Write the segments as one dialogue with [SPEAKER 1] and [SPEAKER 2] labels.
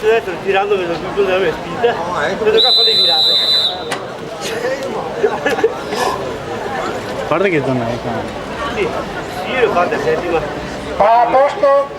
[SPEAKER 1] Adesso tirando vedo tutto della mia spinta, vedo che fa le virate.
[SPEAKER 2] Guarda che zona è.
[SPEAKER 1] Sì, io l'ho fatta a settima.
[SPEAKER 3] A posto?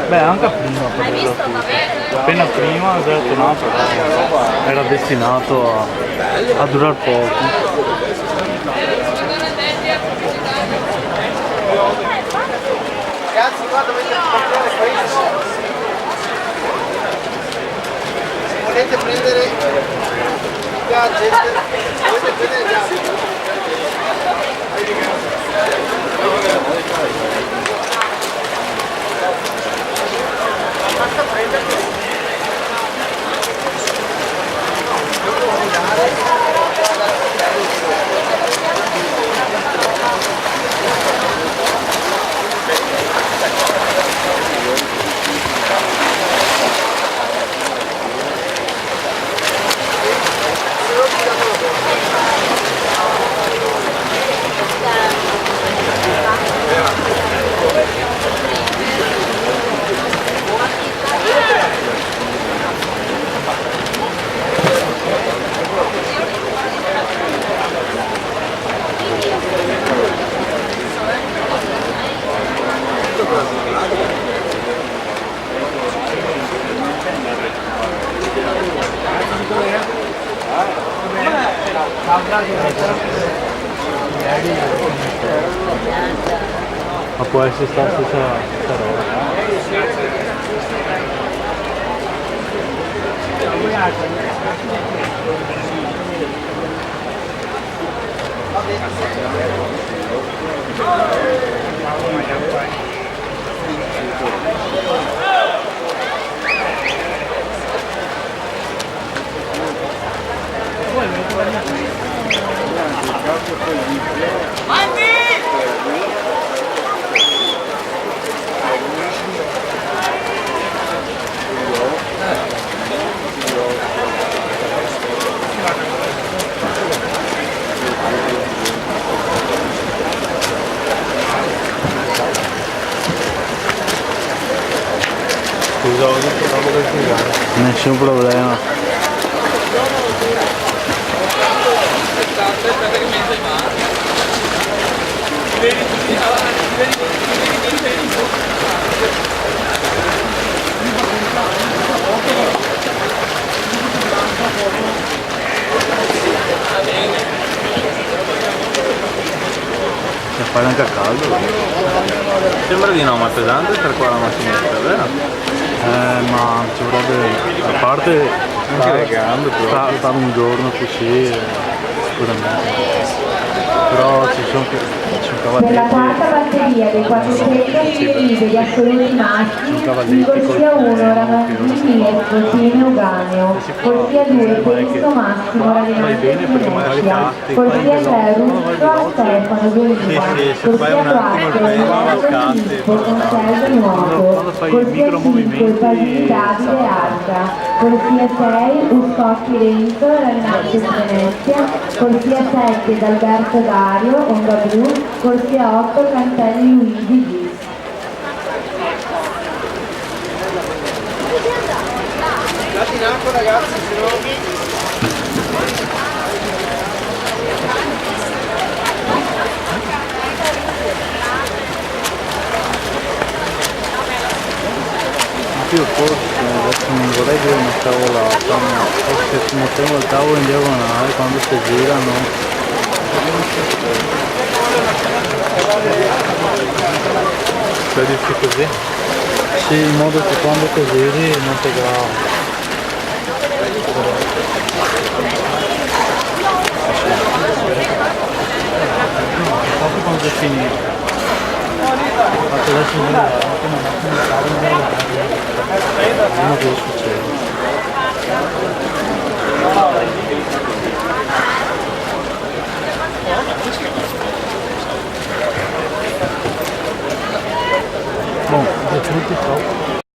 [SPEAKER 2] Beh, anche prima, appena prima nato, era destinato a durare poco.
[SPEAKER 3] Ragazzi, qua dovete comprare questo. Se volete prendere il gadget, dovete prendere il gadget. Basta prenderlo.
[SPEAKER 2] Ma può essere stata questa roba.
[SPEAKER 1] Scusa, ho detto una cosa di
[SPEAKER 2] Nessun problema. Fai anche a caldo.
[SPEAKER 4] Sembra di no, ma è pesante per qua la macchinetta, vero?
[SPEAKER 2] Ma ci vorrebbe, a parte
[SPEAKER 4] Anche le gambe proprio.
[SPEAKER 2] stare un giorno così, sicuramente. Però ci sono
[SPEAKER 5] Per la
[SPEAKER 2] cavalletti.
[SPEAKER 5] quarta batteria dei 400 liberi assoluti maschi, in corsia 1 Ramazzini Mirko, Team Euganeo, corsia 2 Penso Massimo Radinanzi Venezia, corsia 3 Russo Stefano D'Oliva, corsia 4 Leonardo Filippo Consello Nuovo, corsia 5 Pasini Davide Arca, corsia 6 Uscocchi Renzo Radinanzi Venezia, corsia 7 D'Alberto Dario Onda Blu, corsia 8 Cantelli Luigi G.
[SPEAKER 3] Date in acqua ragazzi, se no...
[SPEAKER 2] Io forse adesso non vorrei dire una cavolata, ma forse mettiamo il tavolo in diagonale quando si girano.
[SPEAKER 4] Lo dici così?
[SPEAKER 2] Sì, in modo che quando ti giri non ti grava. Proprio quando è finito. Infatti adesso non è come vediamo cosa succede. Bom, depois de tal.